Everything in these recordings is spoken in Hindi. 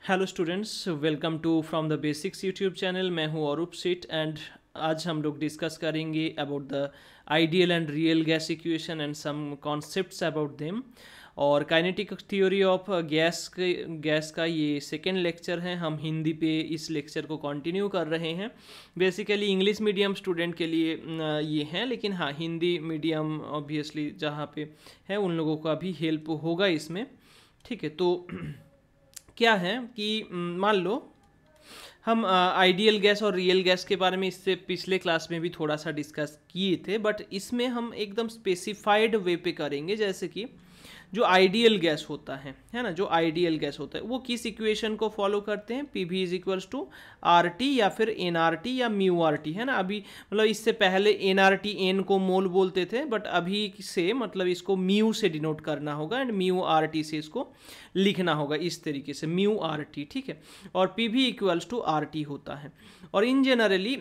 Hello students, welcome to from the basics YouTube channel. मैं हूं अरूप सेठ एंड आज हम लोग डिस्कस करेंगे about the ideal and real gas equation and some concepts about them. और काइनेटिक थ्योरी ऑफ गैस का ये सेकेंड लेक्चर है। हम हिंदी पे इस लेक्चर को कंटिन्यू कर रहे हैं। बेसिकली इंग्लिश मीडियम स्टूडेंट के लिए ये हैं, लेकिन हाँ, हिंदी मीडियम ऑब्वियसली जहाँ पे है उन लोगों का भी हेल्प होगा इसमें। ठीक है, तो क्या है कि मान लो हम आइडियल गैस और रियल गैस के बारे में इससे पिछले क्लास में भी थोड़ा सा डिस्कस किए थे, बट इसमें हम एकदम स्पेसिफाइड वे पे करेंगे। जैसे कि जो आइडियल गैस होता है ना, जो आइडियल गैस होता है वो किस इक्वेशन को फॉलो करते हैं? P V is equals to R T या फिर एन आर टी या म्यू आर टी, है ना। अभी मतलब इससे पहले एन आर टी एन को मोल बोलते थे, बट अभी से मतलब इसको म्यू से डिनोट करना होगा एंड म्यू आर टी से इसको लिखना होगा इस तरीके से, म्यू आर टी। ठीक है, और P V equals to R T होता है। और in generally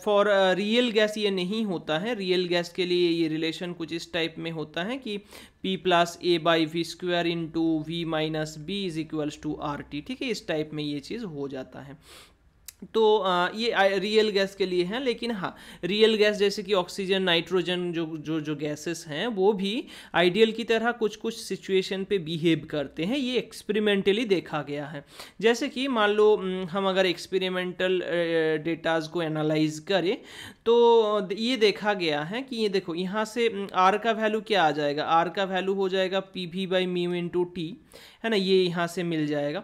for real gas ये नहीं होता है। रियल गैस के लिए ये रिलेशन कुछ इस टाइप में होता है कि P plus a by V square into V minus b is equals to R T. ठीक है, इस टाइप में ये चीज़ हो जाता है। तो ये रियल गैस के लिए है। लेकिन हाँ, रियल गैस जैसे कि ऑक्सीजन, नाइट्रोजन, जो जो जो गैसेस हैं वो भी आइडियल की तरह कुछ कुछ सिचुएशन पे बिहेव करते हैं। ये एक्सपेरिमेंटली देखा गया है। जैसे कि मान लो हम अगर एक्सपेरिमेंटल डेटाज को एनालाइज करें तो ये देखा गया है कि ये देखो, यहाँ से आर का वैल्यू क्या आ जाएगा? आर का वैल्यू हो जाएगा P V by mu into T, है ना। ये यहाँ से मिल जाएगा।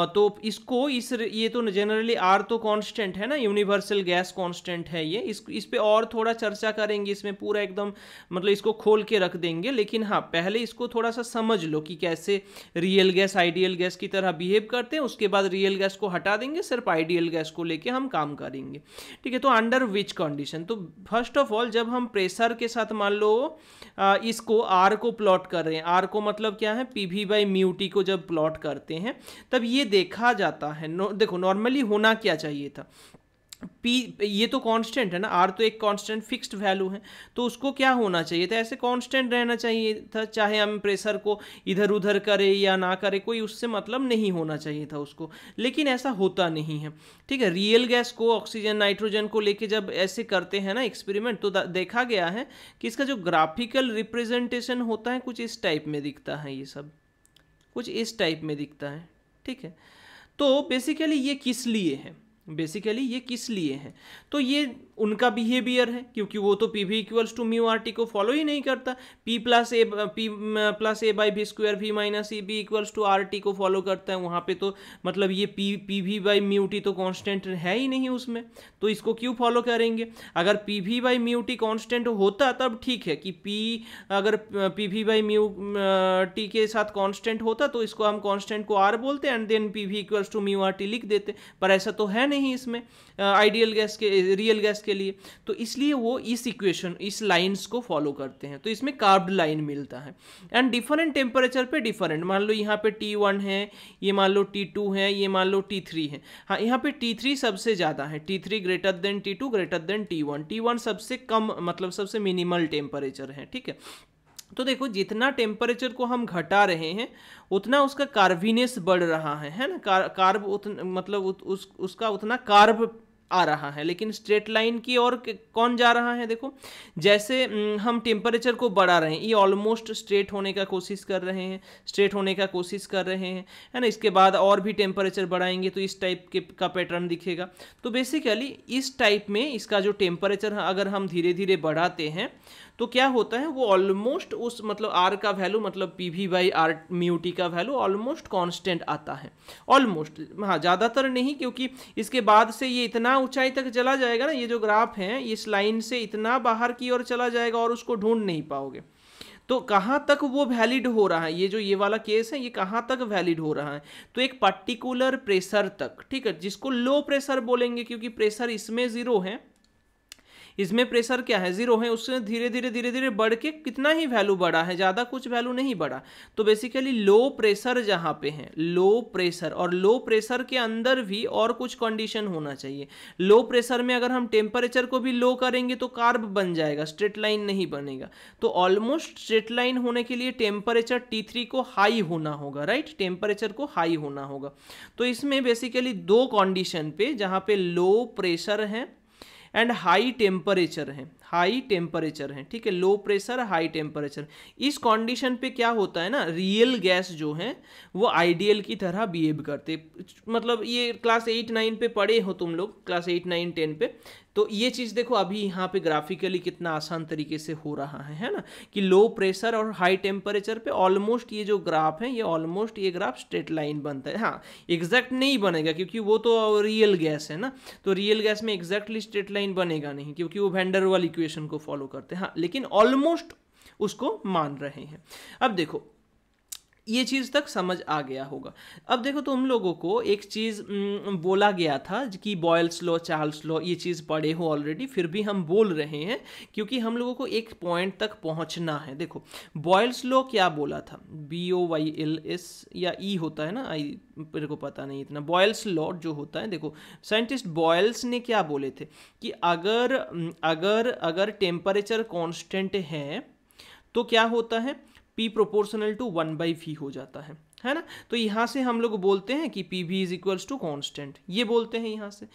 तो इसको ये तो जनरली आर तो कांस्टेंट है ना, यूनिवर्सल गैस कांस्टेंट है ये। इस पे और थोड़ा चर्चा करेंगे, इसमें पूरा एकदम मतलब इसको खोल के रख देंगे। लेकिन हाँ, पहले इसको थोड़ा सा समझ लो कि कैसे रियल गैस आइडियल गैस की तरह बिहेव करते हैं। उसके बाद रियल गैस को हटा देंगे, सिर्फ आइडियल गैस को लेके हम काम करेंगे। ठीक है, तो अंडर विच कंडीशन? तो फर्स्ट ऑफ ऑल जब हम प्रेशर के साथ मान लो इसको आर को प्लॉट कर रहे हैं, आर को मतलब क्या है? P V by mu T को जब प्लॉट करते हैं तब ये देखा जाता है। देखो नॉर्मली होना क्या चाहिए था? पी ये तो कांस्टेंट है ना, आर तो एक कांस्टेंट फिक्स्ड वैल्यू है, तो उसको क्या होना चाहिए था? ऐसे कांस्टेंट रहना चाहिए था। चाहे हम प्रेशर को इधर उधर करें या ना करें, कोई उससे मतलब नहीं होना चाहिए था उसको। लेकिन ऐसा होता नहीं है। ठीक है, रियल गैस को, ऑक्सीजन, नाइट्रोजन को लेके जब ऐसे करते हैं ना एक्सपेरिमेंट, तो देखा गया है कि इसका जो ग्राफिकल रिप्रेजेंटेशन होता है कुछ इस टाइप में दिखता है। ये सब कुछ इस टाइप में दिखता है। ठीक है, तो बेसिकली ये किस लिए है? बेसिकली ये किस लिए है? तो ये उनका बिहेवियर है, क्योंकि वो तो P V equals to mu R T को फॉलो ही नहीं करता। P plus a by V square V minus e b equals to R T को फॉलो करता है। वहाँ पे तो मतलब ये P V by mu T तो कांस्टेंट है ही नहीं उसमें, तो इसको क्यों फॉलो करेंगे? अगर P V by mu T constant होता तब ठीक है कि अगर P V by mu T के साथ कांस्टेंट होता तो इसको हम कांस्टेंट को आर बोलते and then P V equals to mu R T लिख देते। पर ऐसा तो है नहीं इसमें आइडियल गैस के, रियल गैस के लिए। तो इसलिए वो इस इक्वेशन, इस लाइंस को फॉलो करते हैं। तो इसमें कार्ब्ड लाइन मिलता है एंड डिफरेंट टेम्परेचर पे डिफरेंट। मान लो यहाँ पे T1 है, ये मान लो T2 है, ये मान लो T3 है। हाँ, यहाँ पे T3 सबसे ज़्यादा है, T3 greater than T2 greater than T1। T1 सबसे कम मतलब सबसे मिनिमल टेम्परेचर है। ठीक है, तो देखो जितना टेम्परेचर को हम घटा रहे हैं उतना उसका कार्बिनेस बढ़ रहा है ना। कार्ब मतलब उसका उतना कार्ब आ रहा है। लेकिन स्ट्रेट लाइन की ओर कौन जा रहा है? देखो जैसे हम टेम्परेचर को बढ़ा रहे हैं, ये ऑलमोस्ट स्ट्रेट होने का कोशिश कर रहे हैं, स्ट्रेट होने का कोशिश कर रहे हैं, है ना। इसके बाद और भी टेम्परेचर बढ़ाएंगे तो इस टाइप के का पैटर्न दिखेगा। तो बेसिकली इस टाइप में इसका जो टेम्परेचर अगर हम धीरे धीरे बढ़ाते हैं तो क्या होता है, वो ऑलमोस्ट उस मतलब आर का वैल्यू मतलब P V by R mu T का वैल्यू ऑलमोस्ट कांस्टेंट आता है। ऑलमोस्ट, हाँ, ज़्यादातर नहीं, क्योंकि इसके बाद से ये इतना ऊंचाई तक चला जाएगा ना, ये जो ग्राफ है इस लाइन से इतना बाहर की ओर चला जाएगा और उसको ढूंढ नहीं पाओगे। तो कहाँ तक वो वैलिड हो रहा है? ये जो ये वाला केस है ये कहाँ तक वैलिड हो रहा है? तो एक पर्टिकुलर प्रेशर तक। ठीक है, जिसको लो प्रेशर बोलेंगे, क्योंकि प्रेशर इसमें ज़ीरो है, इसमें प्रेशर क्या है, जीरो है, उससे धीरे धीरे बढ़ के कितना ही वैल्यू बढ़ा है, ज़्यादा कुछ वैल्यू नहीं बढ़ा। तो बेसिकली लो प्रेशर जहाँ पे है, लो प्रेशर, और लो प्रेशर के अंदर भी और कुछ कंडीशन होना चाहिए। लो प्रेशर में अगर हम टेम्परेचर को भी लो करेंगे तो कार्ब बन जाएगा, स्ट्रेट लाइन नहीं बनेगा। तो ऑलमोस्ट स्ट्रेट लाइन होने के लिए टेम्परेचर T3 को हाई होना होगा, राइट, टेम्परेचर को हाई होना होगा। तो इसमें बेसिकली दो कंडीशन पे, जहाँ पे लो प्रेशर है एंड हाई टेम्परेचर है, हाई टेम्परेचर है, ठीक है, लो प्रेशर हाई टेम्परेचर, इस कंडीशन पे क्या होता है ना, रियल गैस जो है वो आइडियल की तरह बिहेव करते। मतलब ये क्लास 8-9 पे पढ़े हो तुम लोग, क्लास 8-9-10 पे। तो ये चीज़ देखो अभी यहाँ पे ग्राफिकली कितना आसान तरीके से हो रहा है ना, कि लो प्रेशर और हाई टेम्परेचर पे ऑलमोस्ट ये जो ग्राफ है, ये ऑलमोस्ट ये ग्राफ स्ट्रेट लाइन बनता है। हाँ, एग्जैक्ट नहीं बनेगा क्योंकि वो तो रियल गैस है ना, तो रियल गैस में एग्जैक्टली स्ट्रेट लाइन बनेगा नहीं क्योंकि वो वैन डर वाल इक्वेशन को फॉलो करते हैं। हाँ, लेकिन ऑलमोस्ट उसको मान रहे हैं। अब देखो ये चीज़ तक समझ आ गया होगा। अब देखो तुम लोगों को एक चीज़ बोला गया था कि बॉयल्स लॉ, चार्ल्स लॉ, ये चीज़ पढ़े हो ऑलरेडी, फिर भी हम बोल रहे हैं क्योंकि हम लोगों को एक पॉइंट तक पहुंचना है। देखो बॉयल्स लॉ क्या बोला था, BOYLS या E होता है ना, आई मेरे को पता नहीं इतना। बॉयल्स लॉ जो होता है, देखो साइंटिस्ट बॉयल्स ने क्या बोले थे कि अगर टेम्परेचर कॉन्स्टेंट है तो क्या होता है, P प्रोपोर्शनल टू 1/V हो जाता है ना। तो यहाँ से हम लोग बोलते हैं कि PV is equals to constant, ये बोलते हैं यहाँ से।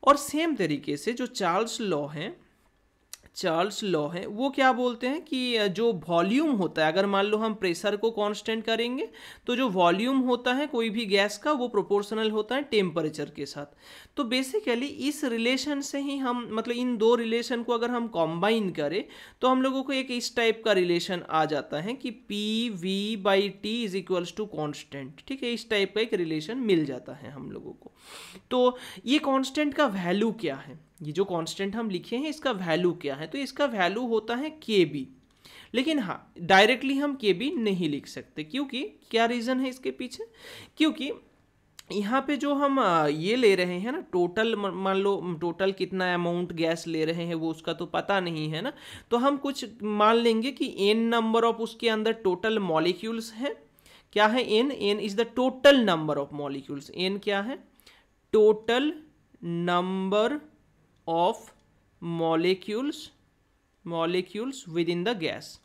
और सेम तरीके से जो चार्ल्स लॉ है वो क्या बोलते हैं कि जो वॉल्यूम होता है, अगर मान लो हम प्रेशर को कांस्टेंट करेंगे तो जो वॉल्यूम होता है कोई भी गैस का वो प्रोपोर्शनल होता है टेम्परेचर के साथ। तो बेसिकली इस रिलेशन से ही हम, मतलब इन दो रिलेशन को अगर हम कॉम्बाइन करें तो हम लोगों को एक इस टाइप का रिलेशन आ जाता है कि PV/T is equals to constant, ठीक है, इस टाइप का एक रिलेशन मिल जाता है हम लोगों को। तो ये कॉन्स्टेंट का वैल्यू क्या है, ये जो कांस्टेंट हम लिखे हैं इसका वैल्यू क्या है, तो इसका वैल्यू होता है KB। लेकिन हाँ, डायरेक्टली हम KB नहीं लिख सकते, क्योंकि क्या रीज़न है इसके पीछे, क्योंकि यहाँ पे जो हम ये ले रहे हैं ना टोटल, मान लो टोटल कितना अमाउंट गैस ले रहे हैं वो उसका तो पता नहीं है ना, तो हम कुछ मान लेंगे कि n नंबर ऑफ उसके अंदर टोटल मॉलिक्यूल्स हैं। क्या है n is the total number of molecules. n क्या है, total number of molecules within the gas,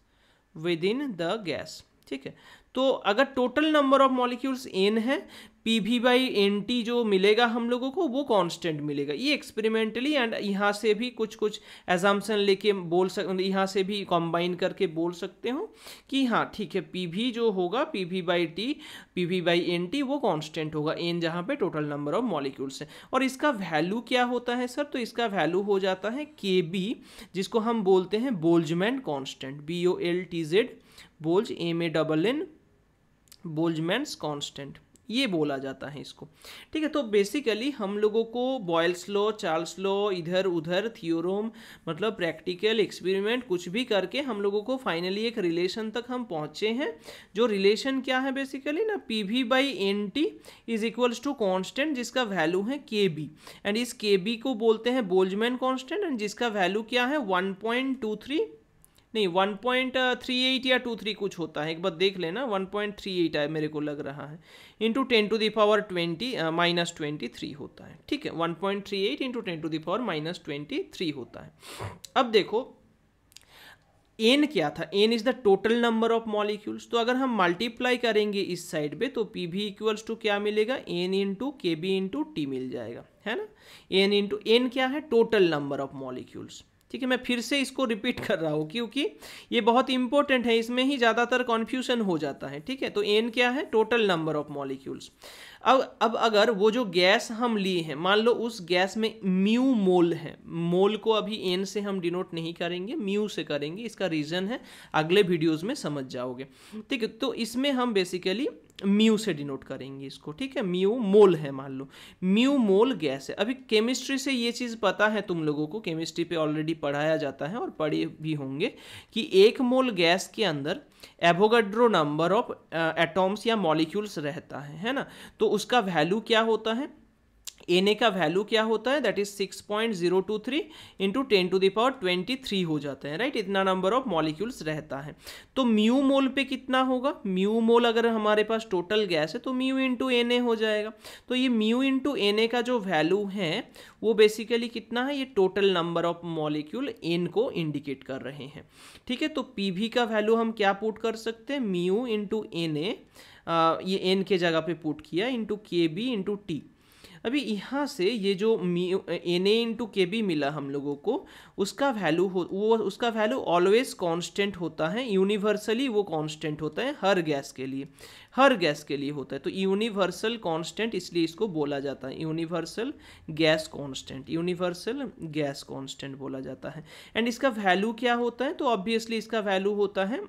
ठीक है। तो अगर total number of molecules n है, PV/NT जो मिलेगा हम लोगों को वो कांस्टेंट मिलेगा। ये एक्सपेरिमेंटली एंड यहाँ से भी कुछ एजम्पशन लेके बोल सकते, यहाँ से भी कंबाइन करके बोल सकते हो कि हाँ ठीक है, PV जो होगा PV/NT वो कांस्टेंट होगा, n जहाँ पे टोटल नंबर ऑफ मॉलिक्यूल्स है। और इसका वैल्यू क्या होता है सर, तो इसका वैल्यू हो जाता है KB, जिसको हम बोलते हैं Boltzmann constant, BOLTZ, बोल्ज MANN, बोल्ट्जमैन्स constant, ये बोला जाता है इसको, ठीक है। तो बेसिकली हम लोगों को बॉयल्स लॉ, चार्ल्स लॉ, इधर उधर थियोरम, मतलब प्रैक्टिकल एक्सपेरिमेंट कुछ भी करके हम लोगों को फाइनली एक रिलेशन तक हम पहुंचे हैं। जो रिलेशन क्या है बेसिकली ना, PV/NT is equals to constant जिसका वैल्यू है KB, एंड इस KB को बोलते हैं बोल्ट्जमैन कॉन्स्टेंट, एंड जिसका वैल्यू क्या है 1.23 नहीं 1.38 या 23 कुछ होता है, एक बार देख लेना, 1.38 है मेरे को लग रहा है, इंटू 10⁻20 -23 होता है, ठीक है, 1.38 इंटू 10⁻23 होता है। अब देखो n क्या था, n is the total number of molecules, तो अगर हम मल्टीप्लाई करेंगे इस साइड पे तो PV इक्वल्स टू क्या मिलेगा, n into KB into T मिल जाएगा, है ना। n क्या है, टोटल नंबर ऑफ मॉलिक्यूल्स, ठीक है। मैं फिर से इसको रिपीट कर रहा हूँ क्योंकि ये बहुत इंपॉर्टेंट है, इसमें ही ज़्यादातर कन्फ्यूजन हो जाता है, ठीक है। तो n क्या है, टोटल नंबर ऑफ मॉलिक्यूल्स। अब अगर वो जो गैस हम लिए हैं, मान लो उस गैस में म्यू मोल है, मोल को अभी n से हम डिनोट नहीं करेंगे, म्यू से करेंगे, इसका रीज़न है अगले वीडियोज़ में समझ जाओगे, ठीक है। तो इसमें हम बेसिकली म्यू से डिनोट करेंगे इसको, ठीक है। म्यू मोल है, मान लो म्यू मोल गैस है। अभी केमिस्ट्री से ये चीज़ पता है तुम लोगों को, केमिस्ट्री पे ऑलरेडी पढ़ाया जाता है और पढ़े भी होंगे कि 1 मोल गैस के अंदर एवोगाड्रो नंबर ऑफ एटॉम्स या मॉलिक्यूल्स रहता है ना। तो उसका वैल्यू क्या होता है, Na का वैल्यू क्या होता है, दैट इज 6.023 इंटू 10⁻23 हो जाता है, राइट। इतना नंबर ऑफ मॉलिक्यूल्स रहता है। तो म्यू मोल पे कितना होगा, म्यू मोल अगर हमारे पास टोटल गैस है तो म्यू इंटू Na हो जाएगा। तो ये म्यू इंटू Na का जो वैल्यू है वो बेसिकली कितना है, ये total number of molecule n को इंडिकेट कर रहे हैं, ठीक है। तो Pv का वैल्यू हम क्या पुट कर सकते हैं, म्यू इंटू Na, ये n के जगह पे पुट किया, इंटू Kb इंटू T। अभी यहाँ से ये जो Na इंटू के बी मिला हम लोगों को, उसका वैल्यू ऑलवेज कांस्टेंट होता है, यूनिवर्सली वो कांस्टेंट होता है हर गैस के लिए होता है। तो यूनिवर्सल कांस्टेंट इसलिए इसको बोला जाता है यूनिवर्सल गैस कांस्टेंट बोला जाता है। एंड इसका वैल्यू क्या होता है, तो ऑब्वियसली इसका वैल्यू होता है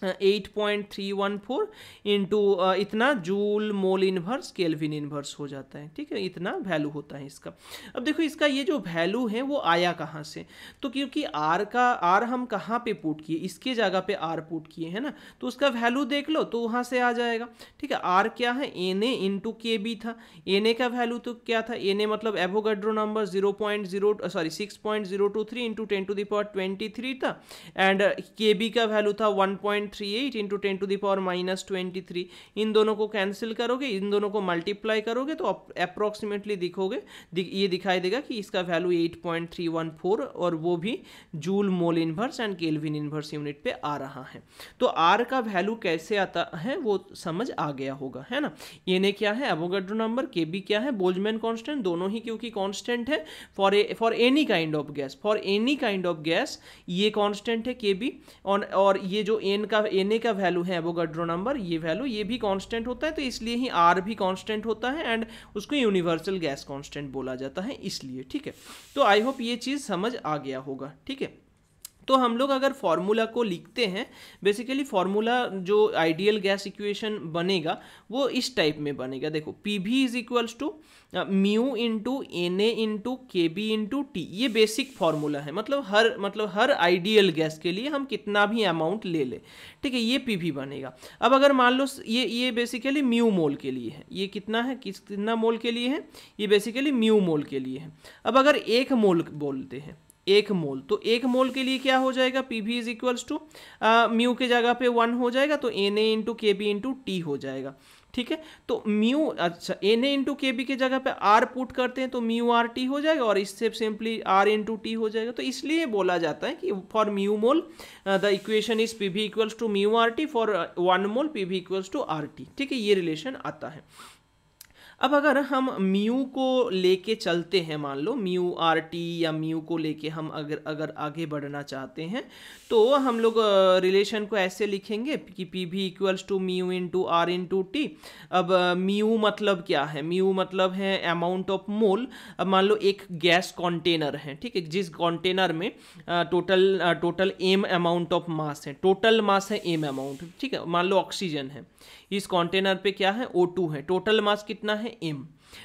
8.314 इंटू इतना joule mole inverse kelvin inverse हो जाता है, ठीक है। इतना वैल्यू होता है इसका। अब देखो इसका ये जो वैल्यू है वो आया कहाँ से, तो क्योंकि आर हम कहाँ पे पुट किए, इसके जगह पे आर पुट किए है ना, तो उसका वैल्यू देख लो तो वहाँ से आ जाएगा, ठीक है। आर क्या है, Na इंटू के बी था। Na का वैल्यू तो क्या था, Na मतलब एवोगाड्रो नंबर 6.023 इंटू 10⁻23 था। एंड के बी का वैल्यू था 1.38 इंटू 10⁻23। इन दोनों को कैंसिल करोगे, इन दोनों को मल्टीप्लाई करोगे तो अप्रोक्सीमेटली ये दिखाई देगा कि इसका वैल्यू 8.314 और वो भी joule mole inverse and kelvin inverse unit पे आ रहा है। तो आर का वैल्यू कैसे आता है वो समझ आ गया होगा, है ना। Na क्या है, एवोगाड्रो नंबर, Kb क्या है, बोल्ट्जमैन कांस्टेंट, दोनों ही क्योंकि कांस्टेंट है for any kind of gas, ये कांस्टेंट है Kb, और ये जो Na का वैल्यू है एवोगाड्रो नंबर, ये भी कांस्टेंट होता है, तो इसलिए ही R भी कांस्टेंट होता है एंड उसको यूनिवर्सल गैस कांस्टेंट बोला जाता है इसलिए, ठीक है। तो आई होप ये चीज़ समझ आ गया होगा, ठीक है। तो हम लोग अगर फॉर्मूला को लिखते हैं, बेसिकली फॉर्मूला जो आइडियल गैस इक्वेशन बनेगा वो इस टाइप में बनेगा। देखो Pv is equals to mu into Na into Kb into T, ये बेसिक फॉर्मूला है। मतलब हर आइडियल गैस के लिए हम कितना भी अमाउंट ले ले, ठीक है, ये Pv बनेगा। अब अगर मान लो ये बेसिकली म्यू मोल के लिए है, ये कितना मोल के लिए है, ये बेसिकली म्यू मोल के लिए है। अब अगर एक मोल बोलते हैं, एक मोल, तो एक मोल के लिए क्या हो जाएगा, Pv is equals to mu के जगह पे 1 हो जाएगा, तो Na into Kb into T हो जाएगा, ठीक है। तो म्यू, अच्छा, Na इंटू Kb के जगह पे R पुट करते हैं तो म्यू आर टी हो जाएगा, और इससे सिंपली R इंटू टी हो जाएगा। तो इसलिए बोला जाता है कि for mu mole the equation is Pv equals to mu R T, for 1 mole Pv equals to R T, ठीक है, ये रिलेशन आता है। अब अगर हम म्यू को लेके चलते हैं, मान लो म्यू आर टी या म्यू को लेके हम अगर आगे बढ़ना चाहते हैं, तो हम लोग रिलेशन को ऐसे लिखेंगे कि Pv equals to mu into R into T. अब म्यू मतलब क्या है, म्यू मतलब है अमाउंट ऑफ मोल। अब मान लो एक गैस कंटेनर है, ठीक है, जिस कंटेनर में total M amount of mass है, टोटल मास है एम अमाउंट, ठीक है। मान लो ऑक्सीजन है, इस कंटेनर पे क्या है, O2 है, टोटल मास कितना है, m,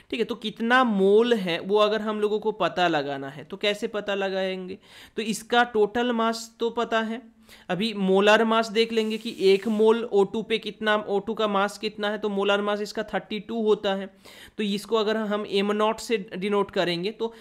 ठीक है। तो कितना मोल है वो अगर हम लोगों को पता लगाना है तो कैसे पता लगाएंगे, तो इसका टोटल मास तो पता है, अभी मोलर मास देख लेंगे कि एक मोल O2 पे कितना, O2 का मास कितना है, तो मोलर मास इसका 32 होता है। तो इसको अगर हम m0 से डिनोट करेंगे तो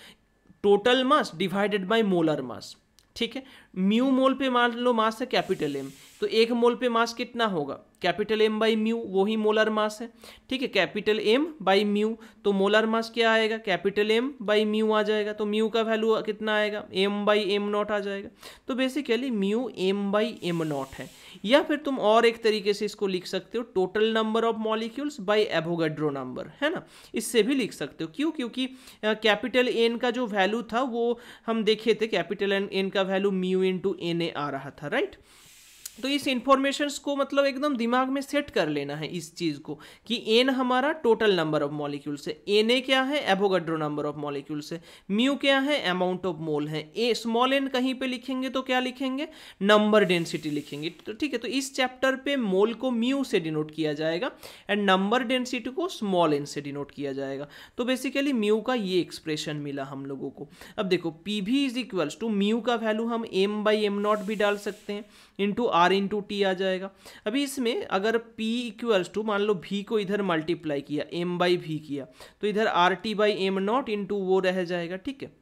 total mass divided by molar mass, ठीक है। म्यू मोल पे मान लो मास है कैपिटल M, तो एक मोल पे मास कितना होगा, कैपिटल M बाई म्यू, वही मोलर मास है, ठीक है। कैपिटल M बाई म्यू, तो मोलर मास क्या आएगा, कैपिटल M बाई म्यू आ जाएगा, तो म्यू का वैल्यू कितना आएगा, M बाई M0 आ जाएगा। तो basically mu M by M0 है। या फिर तुम और एक तरीके से इसको लिख सकते हो, total number of molecules by Avogadro number, है ना, इससे भी लिख सकते हो। क्यों, क्योंकि कैपिटल N का जो वैल्यू था वो हम देखे थे, कैपिटल N का वैल्यू म्यू इंटू Na आ रहा था, राइट। तो इस इंफॉर्मेशंस को मतलब एकदम दिमाग में सेट कर लेना है इस चीज़ को कि n हमारा टोटल नंबर ऑफ मॉलिक्यूल्स है, Na क्या है, एवोगाड्रो नंबर ऑफ मॉलिक्यूल्स है, म्यू क्या है, अमाउंट ऑफ मोल है, स्मॉल n कहीं पे लिखेंगे तो क्या लिखेंगे, नंबर डेंसिटी लिखेंगे, तो ठीक है। तो इस चैप्टर पे मोल को म्यू से डिनोट किया जाएगा एंड नंबर डेंसिटी को स्मॉल n से डिनोट किया जाएगा। तो बेसिकली म्यू का ये एक्सप्रेशन मिला हम लोगों को। अब देखो Pv is equals to mu का वैल्यू हम m बाई M0 भी डाल सकते हैं, इंटू R इंटू टी आ जाएगा। अभी इसमें अगर P इक्वल्स टू मान लो V को इधर मल्टीप्लाई किया M बाई V किया तो इधर RT by am not into वो रह जाएगा, ठीक है।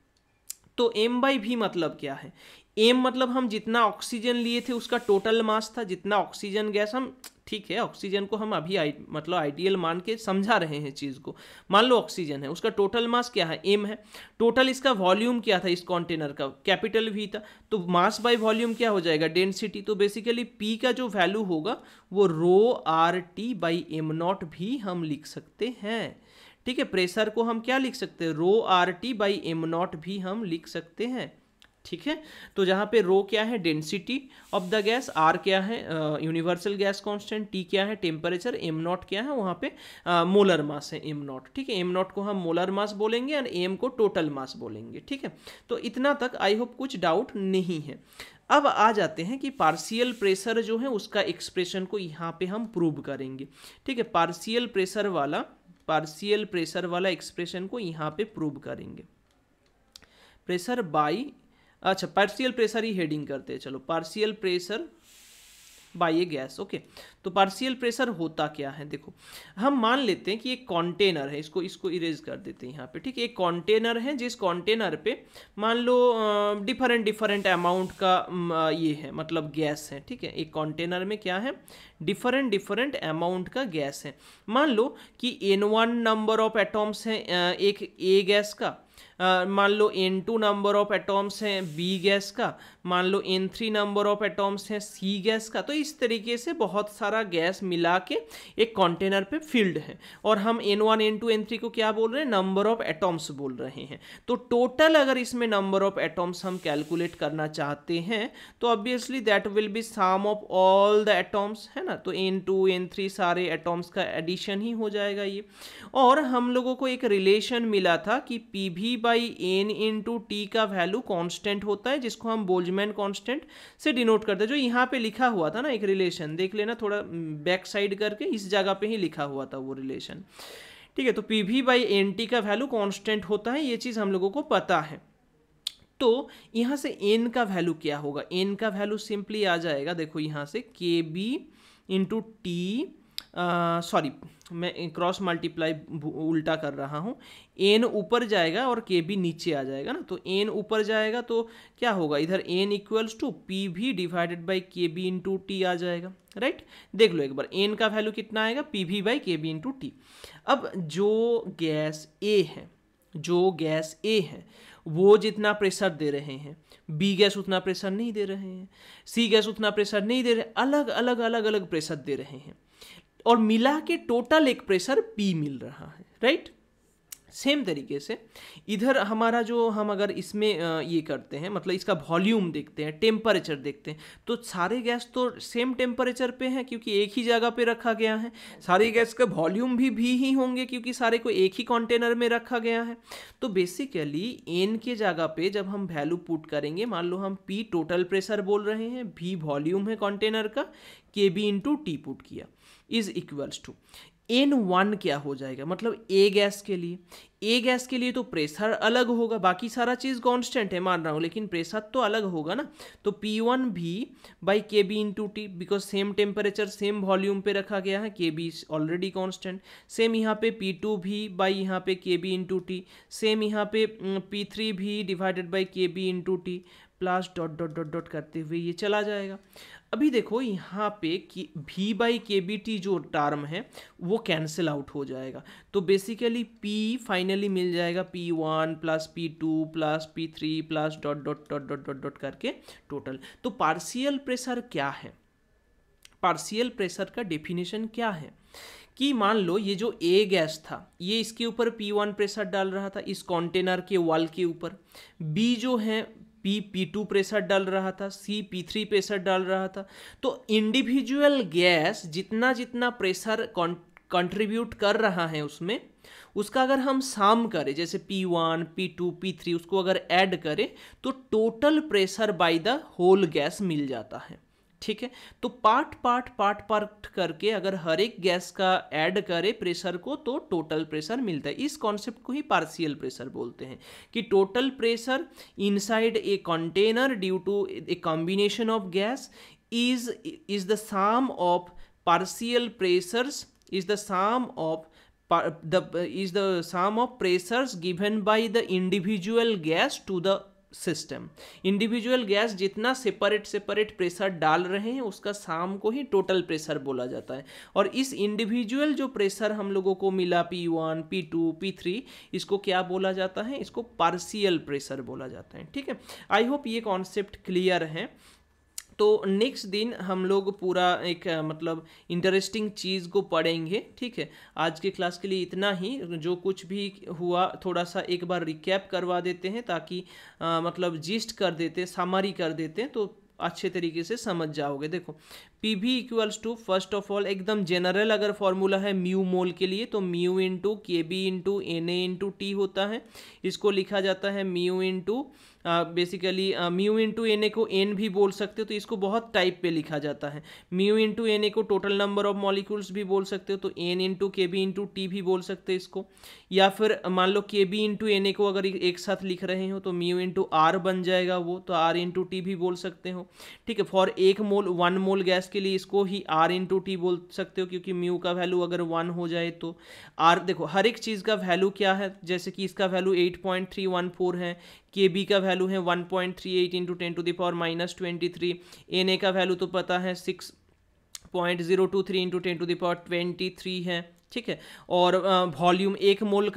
तो M बाई V मतलब क्या है, M मतलब हम जितना ऑक्सीजन लिए थे उसका टोटल मास था, जितना ऑक्सीजन गैस हम, ठीक है ऑक्सीजन को हम अभी मतलब आइडियल मान के समझा रहे हैं चीज़ को। मान लो ऑक्सीजन है, उसका टोटल मास क्या है, M है। टोटल इसका वॉल्यूम क्या था इस कंटेनर का, कैपिटल V था। तो मास बाय वॉल्यूम क्या हो जाएगा, डेंसिटी। तो बेसिकली P का जो वैल्यू होगा वो ρRT बाई एम नॉट भी हम लिख सकते हैं, ठीक है। प्रेशर को हम क्या लिख सकते हैं, ρRT बाई एम नॉट भी हम लिख सकते हैं, ठीक है। तो जहाँ पे रो क्या है, density of the gas, R क्या है यूनिवर्सल गैस कांस्टेंट, टी क्या है टेम्परेचर, एम नॉट क्या है वहाँ पे मोलर मास है एम नॉट, ठीक है। एम नॉट को हम मोलर मास बोलेंगे और एम को टोटल मास बोलेंगे, ठीक है। तो इतना तक आई होप कुछ डाउट नहीं है। अब आ जाते हैं कि पार्शियल प्रेशर जो है उसका एक्सप्रेशन को यहाँ पे हम प्रूव करेंगे, ठीक है। पार्शियल प्रेशर वाला एक्सप्रेशन को यहाँ पे प्रूव करेंगे। प्रेशर बाई, अच्छा पार्शियल प्रेशर ही हेडिंग करते हैं, चलो partial pressure by A gas, okay. तो पार्शियल प्रेशर होता क्या है, देखो हम मान लेते हैं कि एक कंटेनर है, इसको इरेज कर देते हैं यहाँ पे, ठीक है। एक कंटेनर है जिस कंटेनर पे मान लो डिफरेंट अमाउंट का ये है मतलब गैस है, ठीक है। एक कंटेनर में क्या है, डिफरेंट अमाउंट का गैस है। मान लो कि N1 नंबर ऑफ एटॉम्स हैं एक ए गैस का, मान लो N2 नंबर ऑफ एटॉम्स हैं बी गैस का, मान लो N3 नंबर ऑफ एटॉम्स हैं सी गैस का। तो इस तरीके से बहुत सारा गैस मिला के एक कंटेनर पे फिल्ड है और हम N1 N2 N3 को क्या बोल रहे हैं, नंबर ऑफ एटॉम्स बोल रहे हैं। तो टोटल अगर इसमें नंबर ऑफ एटॉम्स हम कैलकुलेट करना चाहते हैं तो obviously that will be sum of all the atoms, है ना। तो N2 N3 सारे एटॉम्स का एडिशन ही हो जाएगा ये। और हम लोगों को एक रिलेशन मिला था कि PV by N into T का वैल्यू कांस्टेंट होता है, जिसको हम बोल्ट्जमैन कांस्टेंट से डिनोट करते हैं। जो यहाँ पे लिखा हुआ था ना एक रिलेशन, देख लेना थोड़ा बैक साइड करके, इस जगह पे ही लिखा हुआ था वो रिलेशन, ठीक है। तो PV बाई NT का वैल्यू कांस्टेंट होता है, ये चीज़ हम लोगों को पता है। तो यहाँ से N का वैल्यू क्या होगा, N का वैल्यू सिंपली आ जाएगा, देखो यहाँ से KB इंटू टी, सॉरी मैं क्रॉस मल्टीप्लाई उल्टा कर रहा हूँ, N ऊपर जाएगा और KB नीचे आ जाएगा ना। तो N ऊपर जाएगा तो क्या होगा, इधर N equals to PV divided by KB into T आ जाएगा, राइट। देख लो एक बार N का वैल्यू कितना आएगा, PV by KB into T. अब जो गैस A है वो जितना प्रेशर दे रहे हैं, बी गैस उतना प्रेशर नहीं दे रहे हैं, सी गैस उतना प्रेशर नहीं दे रहे, अलग अलग प्रेशर दे रहे हैं और मिला के टोटल एक प्रेशर P मिल रहा है, राइट। सेम तरीके से इधर हमारा जो हम अगर इसमें ये करते हैं मतलब इसका वॉल्यूम देखते हैं, टेम्परेचर देखते हैं, तो सारे गैस तो सेम टेम्परेचर पे हैं क्योंकि एक ही जगह पे रखा गया है। सारे गैस का वॉल्यूम भी ही होंगे क्योंकि सारे को एक ही कंटेनर में रखा गया है। तो बेसिकली N के जगह पे जब हम वैल्यू पुट करेंगे, मान लो हम P टोटल प्रेशर बोल रहे हैं, V वॉल्यूम है कंटेनर का, KB इंटू टी पुट किया इज इक्वल्स टू N1 क्या हो जाएगा, मतलब ए गैस के लिए तो प्रेशर अलग होगा, बाकी सारा चीज़ कांस्टेंट है मान रहा हूँ, लेकिन प्रेशर तो अलग होगा ना। तो P1 भी by KB into T, because same temperature same volume पे रखा गया है, KB ऑलरेडी कांस्टेंट। सेम यहाँ पे P2 भी बाई यहाँ पे KB इंटू टी, सेम यहाँ पे P3 भी divided by KB into T, plus dot dot dot dot करते हुए ये चला जाएगा। अभी देखो यहाँ पे कि V बाई KBT जो टर्म है वो कैंसिल आउट हो जाएगा। तो बेसिकली P फाइनली मिल जाएगा P1 plus P2 plus P3 plus dot dot dot dot dot dot करके टोटल। तो पार्शियल प्रेशर क्या है, पार्शियल प्रेशर का डेफिनेशन क्या है कि मान लो ये जो A गैस था ये इसके ऊपर P1 प्रेशर डाल रहा था इस कंटेनर के वॉल के ऊपर, B जो है P2 प्रेशर डाल रहा था, C P3 प्रेशर डाल रहा था। तो इंडिविजुअल गैस जितना जितना प्रेशर कंट्रीब्यूट कर रहा है उसमें, उसका अगर हम सम करें जैसे P1 P2 P3 उसको अगर ऐड करें तो total pressure by the whole gas मिल जाता है, ठीक है। तो पार्ट करके अगर हर एक गैस का ऐड करे प्रेशर को तो टोटल प्रेशर मिलता है। इस कॉन्सेप्ट को ही पार्शियल प्रेशर बोलते हैं कि total pressure inside a container due to a combination of gas is the sum of partial pressures, is the sum of is the sum of pressures given by the individual gas to the system. Individual gas जितना सेपरेट प्रेशर डाल रहे हैं उसका साम को ही टोटल प्रेशर बोला जाता है। और इस इंडिविजुअल जो प्रेशर हम लोगों को मिला P1, P2, P3, इसको क्या बोला जाता है, इसको पार्शियल प्रेशर बोला जाता है। ठीक है, आई होप ये कॉन्सेप्ट क्लियर है। तो नेक्स्ट दिन हम लोग पूरा एक मतलब इंटरेस्टिंग चीज़ को पढ़ेंगे। ठीक है, आज के क्लास के लिए इतना ही। जो कुछ भी हुआ थोड़ा सा एक बार रिकैप करवा देते हैं ताकि मतलब जिस्ट कर देते, समरी कर देते हैं तो अच्छे तरीके से समझ जाओगे। देखो PV equals to, first of all एकदम जनरल अगर फॉर्मूला है म्यू मोल के लिए तो mu into KB into Na into T होता है। इसको लिखा जाता है mu into basically mu into Na को N भी बोल सकते हो, तो इसको बहुत टाइप पे लिखा जाता है। म्यू इंटू Na को टोटल नंबर ऑफ मॉलिक्यूल्स भी बोल सकते हो, तो N into KB into T भी बोल सकते हो इसको। या फिर मान लो KB इंटू Na को अगर एक साथ लिख रहे हो तो म्यू इंटू R बन जाएगा वो, तो R इंटू T भी बोल सकते हो। ठीक है, फॉर 1 मोल गैस के लिए इसको ही R इंटू टी बोल सकते हो, क्योंकि म्यू का वैल्यू अगर 1 हो जाए तो R, देखो हर एक चीज़ का वैल्यू क्या है, जैसे कि इसका वैल्यू 8.314 है, KB का वैल्यू है 1.38 इंटू 10⁻⁻23, Na का वैल्यू तो पता है 6.023 इंटू 10⁻23 है। ठीक है, और वॉल्यूम एक मोल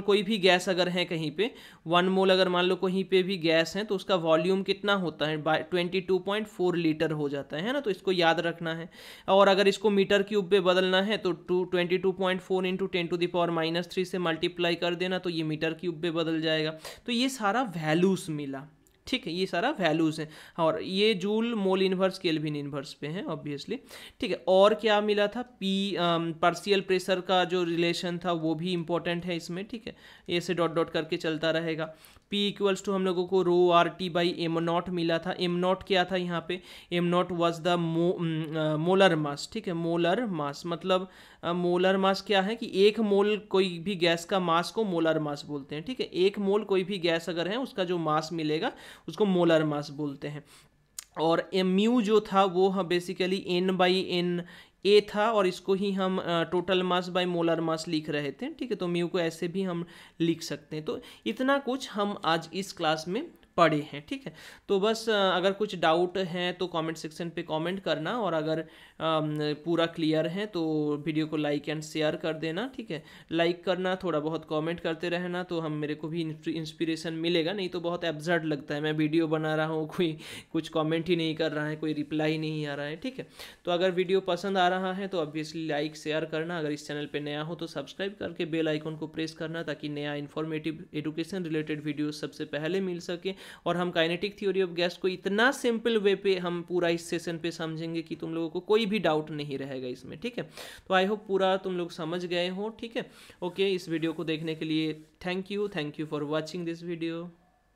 कोई भी गैस अगर है कहीं पे, 1 मोल अगर मान लो कहीं पे भी गैस है तो उसका वॉल्यूम कितना होता है, 22.4 लीटर हो जाता है ना, तो इसको याद रखना है। और अगर इसको मीटर क्यूब पे बदलना है तो 22.4 इंटू 10⁻³ से मल्टीप्लाई कर देना, तो ये मीटर क्यूब पे बदल जाएगा। तो ये सारा वैल्यूज मिला। ठीक है, ये सारा वैल्यूज़ हैं, और ये joule mole inverse kelvin inverse पे हैं ऑब्वियसली। ठीक है, और क्या मिला था, पार्शियल प्रेशर का जो रिलेशन था वो भी इंपॉर्टेंट है इसमें। ठीक है, ऐसे डॉट डॉट करके चलता रहेगा। P इक्वल्स टू हम लोगों को ρRT/m0 मिला था। m0 क्या था यहाँ पे, m0 was the molar mass. ठीक है, मोलर मास मतलब मोलर मास क्या है कि एक मोल कोई भी गैस का मास को मोलर मास बोलते हैं। ठीक है, एक मोल कोई भी गैस अगर है उसका जो मास मिलेगा उसको मोलर मास बोलते हैं। और म्यू जो था वो बेसिकली N/N A था, और इसको ही हम total mass by molar mass लिख रहे थे। ठीक है, तो म्यू को ऐसे भी हम लिख सकते हैं। तो इतना कुछ हम आज इस क्लास में पढ़े हैं। ठीक है, तो बस अगर कुछ डाउट है तो कमेंट सेक्शन पे कमेंट करना, और अगर पूरा क्लियर है तो वीडियो को लाइक एंड शेयर कर देना। ठीक है, लाइक करना, थोड़ा बहुत कमेंट करते रहना, तो हम मेरे को भी इंस्पिरेशन मिलेगा। नहीं तो बहुत एब्सर्ड लगता है, मैं वीडियो बना रहा हूँ, कोई कुछ कमेंट ही नहीं कर रहा है, कोई रिप्लाई नहीं आ रहा है। ठीक है, तो अगर वीडियो पसंद आ रहा है तो ऑब्वियसली लाइक शेयर करना। अगर इस चैनल पर नया हो तो सब्सक्राइब करके बेल आइकन को प्रेस करना, ताकि नया इन्फॉर्मेटिव एजुकेशन रिलेटेड वीडियो सबसे पहले मिल सके। और हम काइनेटिक थ्योरी ऑफ गैस को इतना सिंपल वे पे हम पूरा इस सेशन पे समझेंगे कि तुम लोगों को कोई भी डाउट नहीं रहेगा इसमें। ठीक है, तो आई होप पूरा तुम लोग समझ गए हो। ठीक है, ओके, इस वीडियो को देखने के लिए thank you for watching this video.